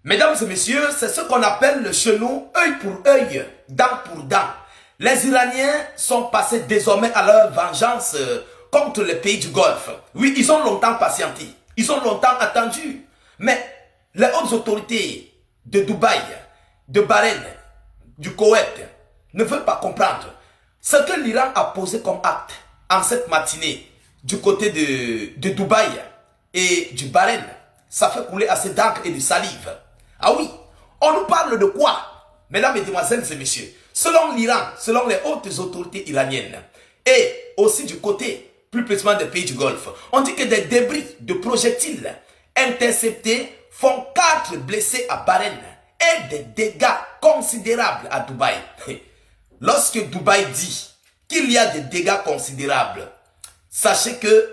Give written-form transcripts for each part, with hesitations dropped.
Mesdames et messieurs, c'est ce qu'on appelle chez nous œil pour œil, dent pour dent. Les Iraniens sont passés désormais à leur vengeance contre les pays du Golfe. Oui, ils ont longtemps patienté, ils ont longtemps attendu. Mais les hautes autorités de Dubaï, de Bahreïn, du Koweït ne veulent pas comprendre ce que l'Iran a posé comme acte en cette matinée du côté de Dubaï et du Bahreïn. Ça fait couler assez d'encre et de salive. Ah oui, on nous parle de quoi? Mesdames, mesdemoiselles et messieurs, selon l'Iran, selon les hautes autorités iraniennes, et aussi du côté, plus précisément des pays du Golfe, on dit que des débris de projectiles interceptés font 4 blessés à Bahreïn et des dégâts considérables à Dubaï. Lorsque Dubaï dit qu'il y a des dégâts considérables, sachez que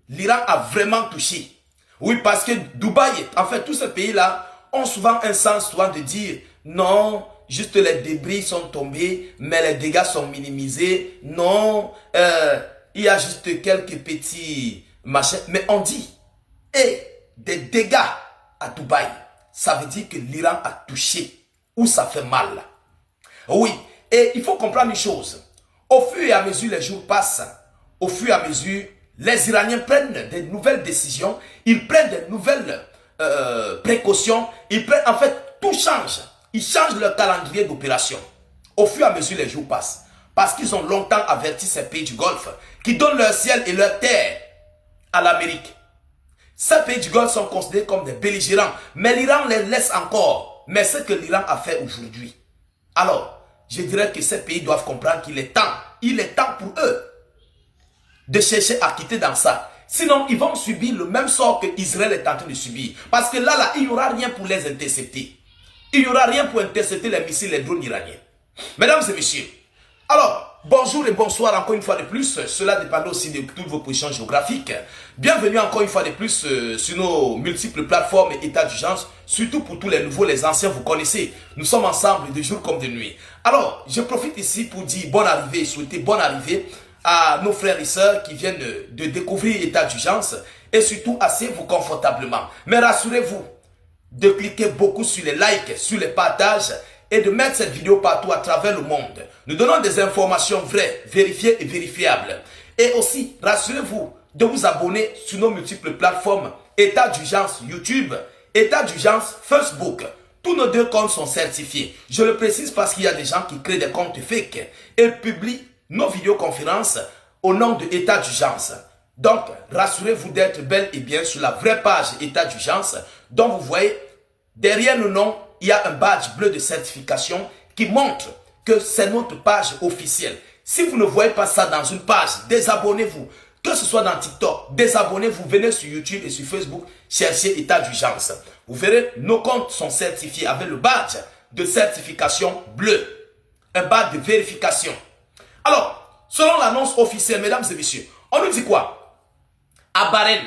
l'Iran a vraiment touché. Oui, parce que Dubaï, en fait, tous ces pays-là ont souvent un sens souvent de dire non, juste les débris sont tombés, mais les dégâts sont minimisés. Non, il y a juste quelques petits machins. Mais on dit, des dégâts à Dubaï, ça veut dire que l'Iran a touché ou ça fait mal. Oui, et il faut comprendre une chose. Au fur et à mesure les jours passent, au fur et à mesure, les Iraniens prennent de nouvelles décisions, ils prennent de nouvelles précautions, ils prennent, en fait, tout change. Ils changent leur calendrier d'opération. Au fur et à mesure les jours passent. Parce qu'ils ont longtemps averti ces pays du Golfe qui donnent leur ciel et leur terre à l'Amérique. Ces pays du Golfe sont considérés comme des belligérants. Mais l'Iran les laisse encore. Mais ce que l'Iran a fait aujourd'hui. Alors, je dirais que ces pays doivent comprendre qu'il est temps. Il est temps pour eux de chercher à quitter dans ça. Sinon, ils vont subir le même sort que Israël est en train de subir. Parce que là, il n'y aura rien pour les intercepter. Il n'y aura rien pour intercepter les missiles, les drones iraniens. Mesdames et messieurs, alors, bonjour et bonsoir encore une fois de plus. Cela dépend aussi de toutes vos positions géographiques. Bienvenue encore une fois de plus sur nos multiples plateformes et états d'urgence. Surtout pour tous les nouveaux, les anciens, vous connaissez. Nous sommes ensemble de jour comme de nuit. Alors, je profite ici pour dire bonne arrivée et souhaiter bonne arrivée à nos frères et sœurs qui viennent de découvrir l'état d'urgence et surtout asseyez-vous confortablement. Mais rassurez-vous de cliquer beaucoup sur les likes, sur les partages et de mettre cette vidéo partout à travers le monde. Nous donnons des informations vraies, vérifiées et vérifiables. Et aussi, rassurez-vous de vous abonner sur nos multiples plateformes état d'urgence YouTube, état d'urgence Facebook. Tous nos 2 comptes sont certifiés. Je le précise parce qu'il y a des gens qui créent des comptes fake et publient nos vidéoconférences au nom de état d'urgence. Donc, rassurez-vous d'être bel et bien sur la vraie page état d'urgence dont vous voyez derrière le nom, il y a un badge bleu de certification qui montre que c'est notre page officielle. Si vous ne voyez pas ça dans une page, désabonnez-vous. Que ce soit dans TikTok, désabonnez-vous, venez sur YouTube et sur Facebook, cherchez état d'urgence. Vous verrez, nos comptes sont certifiés avec le badge de certification bleu. Un badge de vérification. Alors, selon l'annonce officielle, mesdames et messieurs, on nous dit quoi? À Bahreïn,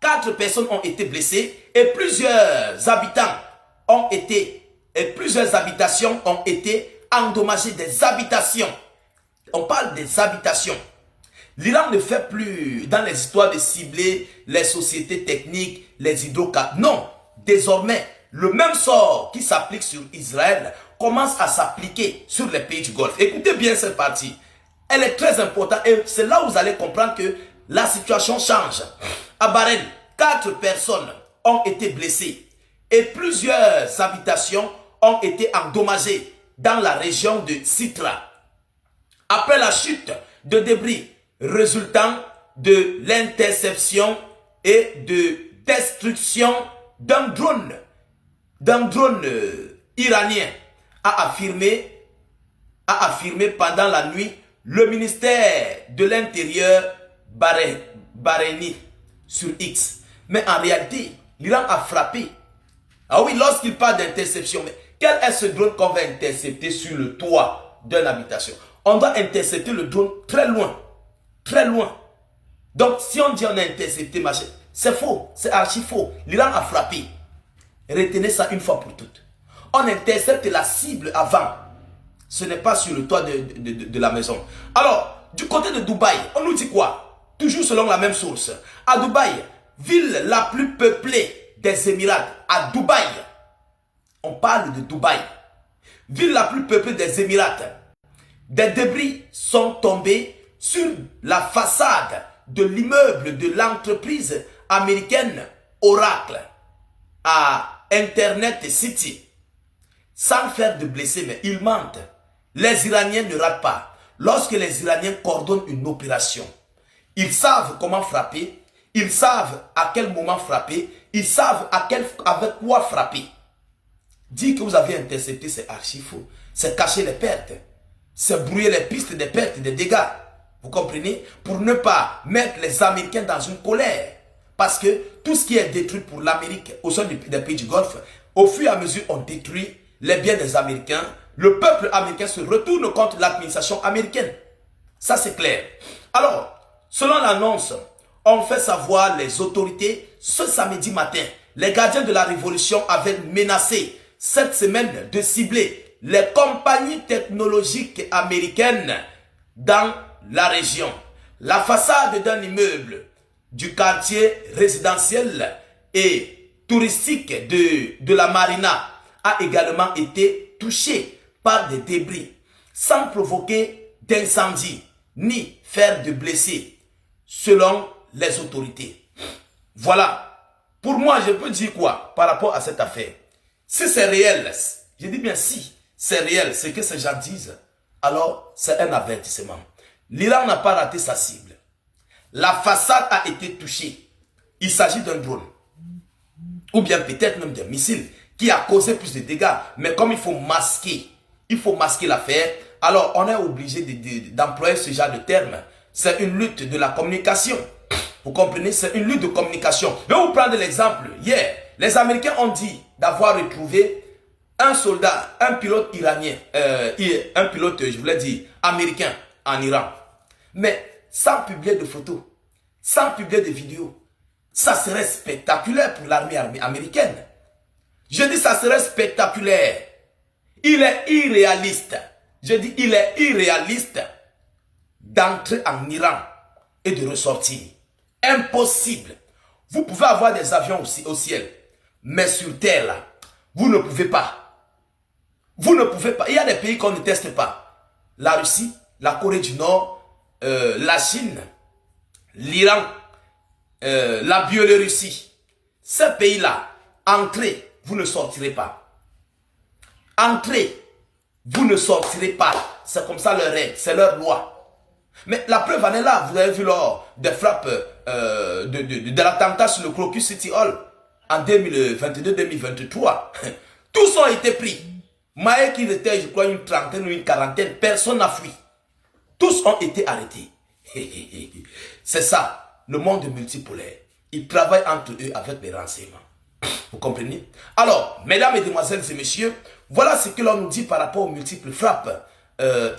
4 personnes ont été blessées et plusieurs habitations ont été endommagées. Des habitations. On parle des habitations. L'Iran ne fait plus dans les histoires de cibler les sociétés techniques, les hydrocarbures. Non, désormais, le même sort qui s'applique sur Israël commence à s'appliquer sur les pays du Golfe. Écoutez bien cette partie. Elle est très importante et c'est là où vous allez comprendre que la situation change. À Bahreïn, 4 personnes ont été blessées et plusieurs habitations ont été endommagées dans la région de Sitra. Après la chute de débris résultant de l'interception et de destruction d'un drone iranien, a affirmé pendant la nuit le ministère de l'Intérieur bahreïni sur X. Mais en réalité, l'Iran a frappé. Ah oui, lorsqu'il parle d'interception, mais quel est ce drone qu'on va intercepter sur le toit d'une habitation? On doit intercepter le drone très loin. Très loin. Donc, si on dit on a intercepté, c'est faux. C'est archi faux. L'Iran a frappé. Retenez ça une fois pour toutes. On intercepte la cible avant. Ce n'est pas sur le toit de la maison. Alors, du côté de Dubaï, on nous dit quoi? Toujours selon la même source. À Dubaï, ville la plus peuplée des Émirats, à Dubaï, parle de Dubaï, ville la plus peuplée des Émirats. Des débris sont tombés sur la façade de l'immeuble de l'entreprise américaine Oracle à Internet City. Sans faire de blessés, mais ils mentent. Les Iraniens ne ratent pas. Lorsque les Iraniens coordonnent une opération, ils savent comment frapper, ils savent à quel moment frapper, ils savent avec quoi frapper. Dire que vous avez intercepté, c'est archi faux. C'est cacher les pertes. C'est brouiller les pistes des pertes, des dégâts. Vous comprenez? Pour ne pas mettre les Américains dans une colère. Parce que tout ce qui est détruit pour l'Amérique au sein des pays du Golfe, au fur et à mesure, on détruit les biens des Américains. Le peuple américain se retourne contre l'administration américaine. Ça, c'est clair. Alors, selon l'annonce, on fait savoir les autorités ce samedi matin. Les gardiens de la révolution avaient menacé cette semaine de cibler les compagnies technologiques américaines dans la région. La façade d'un immeuble du quartier résidentiel et touristique de la Marina a également été touchée par des débris sans provoquer d'incendie ni faire de blessés selon les autorités. Voilà. Pour moi, je peux dire quoi par rapport à cette affaire? Si c'est réel, je dis bien si c'est réel, ce que ces gens disent, alors c'est un avertissement. L'Iran n'a pas raté sa cible. La façade a été touchée. Il s'agit d'un drone. Ou bien peut-être même d'un missile qui a causé plus de dégâts. Mais comme il faut masquer l'affaire, alors on est obligé d'employer ce genre de terme. C'est une lutte de la communication. Vous comprenez? C'est une lutte de communication. Je vais vous prendre l'exemple. Hier, les Américains ont dit d'avoir retrouvé un soldat, un pilote iranien, un pilote, je voulais dire, américain en Iran. Mais sans publier de photos, sans publier de vidéos, ça serait spectaculaire pour l'armée américaine. Je dis ça serait spectaculaire. Il est irréaliste. Je dis il est irréaliste d'entrer en Iran et de ressortir. Impossible. Vous pouvez avoir des avions aussi au ciel, mais sur terre là, vous ne pouvez pas. Vous ne pouvez pas. Il y a des pays qu'on ne teste pas. La Russie, la Corée du Nord, la Chine, l'Iran, la Biélorussie. Ces pays-là, entrez, vous ne sortirez pas. Entrez, vous ne sortirez pas. C'est comme ça leur règle, c'est leur loi. Mais la preuve en est là. Vous avez vu lors des frappes de l'attentat sur le Crocus City Hall en 2022-2023. Tous ont été pris. Malgré qu'ils étaient, je crois, une trentaine ou une quarantaine, personne n'a fui. Tous ont été arrêtés. C'est ça, le monde multipolaire. Ils travaillent entre eux avec les renseignements. Vous comprenez? Alors, mesdames, mesdemoiselles et messieurs, voilà ce que l'on nous dit par rapport aux multiples frappes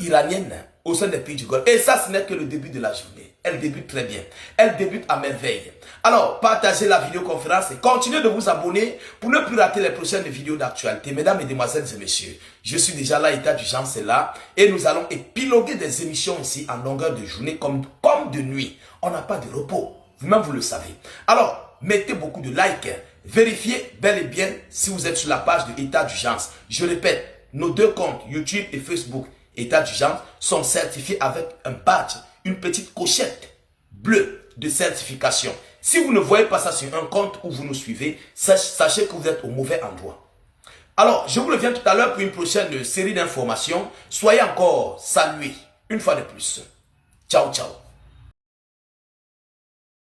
iraniennes au sein des pays du Golfe. Et ça, ce n'est que le début de la journée. Elle débute très bien. Elle débute à merveille. Alors, partagez la vidéoconférence et continuez de vous abonner pour ne plus rater les prochaines vidéos d'actualité. Mesdames, mesdemoiselles et messieurs, je suis déjà là, état d'urgence est là. Et nous allons épiloguer des émissions ici en longueur de journée comme de nuit. On n'a pas de repos. Vous-même, vous le savez. Alors, mettez beaucoup de likes. Vérifiez bel et bien si vous êtes sur la page de état d'urgence. Je répète, nos deux comptes, YouTube et Facebook, état d'urgence, sont certifiés avec un badge, une petite cochette bleue de certification. Si vous ne voyez pas ça sur un compte où vous nous suivez, sachez que vous êtes au mauvais endroit. Alors, je vous reviens tout à l'heure pour une prochaine série d'informations. Soyez encore salués une fois de plus. Ciao, ciao.